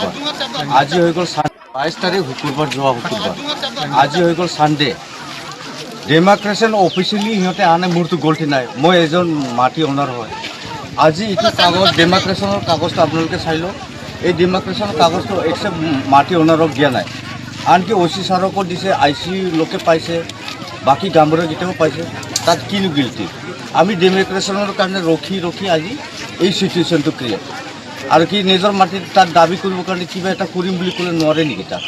শুকুৰবাৰ আজি হৈ গ'ল 22 তাৰিখ শুকুৰবাৰ যোৱা শুকুৰবাৰ আজি হৈ গ'ল সানডে ডেমাক্ৰেশ্যন অফিচিয়েলি সিহঁতে আনে মোৰতো গল্টি নাই মই এজন মাটি অনাৰ হয় আজি এইটো কাগজ ডেমাক্ৰেশ্যনৰ কাগজটো আপোনালোকে চাই লওক এই ডেমাক্ৰেশ্যনৰ কাগজটো একচেপ্ট মাটি অনাৰক দিয়া নাই আনকি অচি ছাৰকো দিছে IC লোকে পাইছে বাকী গাঁওবুঢ়াকেইটাও পাইছে তাত কিনো গিল্টি আমি ডেম'ক্ৰেশ্যনৰ কাৰণে ৰখি আজি এই চিটুৱেশ্যনটো ক্ৰিয়েট আৰু কি নিজৰ মাটিত তাত দাবী কৰিবৰ কাৰণে কিবা এটা কৰিম বুলি ক'লে নোৱাৰে নেকি তাত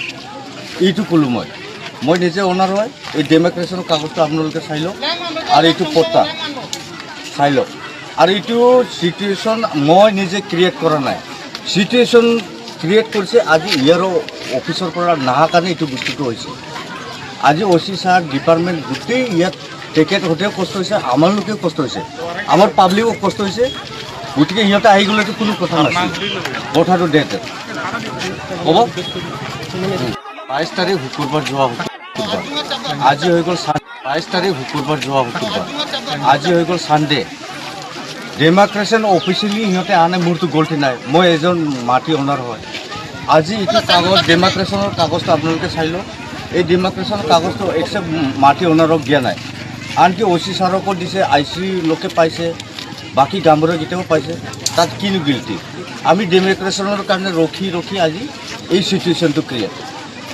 এইটো ক'লোঁ মই নিজে অনাৰ হয় এই ডেম'ক্ৰেশ্যনৰ কাগজটো আপোনালোকে চাই লওক আৰু এইটো পট্টা চাই লওক আৰু এইটো চিটুৱেশ্যন মই নিজে ক্ৰিয়েট কৰা নাই চিটুৱেশ্যন ক্ৰিয়েট কৰিছে আজি ইয়াৰ অফিচৰ পৰা নাহা কাৰণে এইটো বস্তুটো হৈছে আজি অচি ছাৰ ডিপাৰ্টমেণ্ট গোটেই ইয়াত তেখেতহঁতেও কষ্ট হৈছে আমাৰ লোকেও কষ্ট হৈছে আমাৰ পাব্লিকো কষ্ট হৈছে গতিকে সিহঁতে আহি গ'লেতো কোনো কথা নাছিল কথাটো ডেট হ'ব 22 তাৰিখ শুকুৰবাৰ যোৱা শুকুৰবাৰ আজি হৈ গ'ল 22 তাৰিখ শুকুৰবাৰ যোৱা শুকুৰবাৰ আজি হৈ গ'ল সানডে ডেমাক্ৰেশ্যন অফিচিয়েলি সিহঁতে আনে মোৰতো গল্টি নাই মই এজন মাটি অনাৰ হয় আজি এইটো কাগজ ডেমাক্ৰেশ্যনৰ কাগজটো আপোনালোকে চাই লওক এই ডেমাক্ৰেশ্যনৰ কাগজটো একচেপ্ট মাটি অনাৰক দিয়া নাই আনকি অচি ছাৰকো দিছে IC লোকে পাইছে বাকী গাঁওবুঢ়াকেইটাও পাইছে তাত কিনো গিল্টি আমি ডেম'ক্ৰেশ্যনৰ কাৰণে ৰখি আজি এই চিটুৱেশ্যনটো ক্ৰিয়েট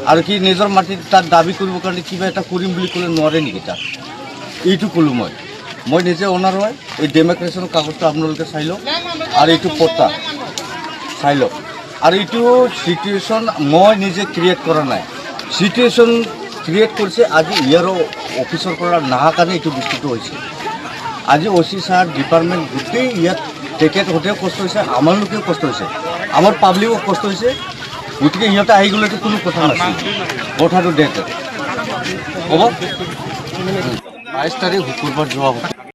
আৰু কি নিজৰ মাটিত তাত দাবী কৰিবৰ কাৰণে কিবা এটা কৰিম বুলি ক'লে নোৱাৰে নেকি তাত এইটো ক'লোঁ মই নিজে অনাৰ হয় এই ডেম'ক্ৰেশ্যনৰ কাগজটো আপোনালোকে চাই লওক আৰু এইটো পট্টা চাই লওক আৰু এইটো চিটুৱেশ্যন মই নিজে ক্ৰিয়েট কৰা নাই চিটুৱেশ্যন ক্ৰিয়েট কৰিছে আজি ইয়াৰ অফিচৰ পৰা নাহা কাৰণে এইটো বস্তুটো হৈছে আজি অচি ছাৰ ডিপাৰ্টমেণ্ট গোটেই ইয়াত তেখেতহঁতেও কষ্ট হৈছে আমাৰ লোকেও কষ্ট হৈছে আমাৰ পাব্লিকো কষ্ট হৈছে গতিকে সিহঁতে আহি গ'লেতো কোনো কথা নাছিল কথাটো ডেট হ'ব 22 তাৰিখ শুকুৰবাৰ যোৱা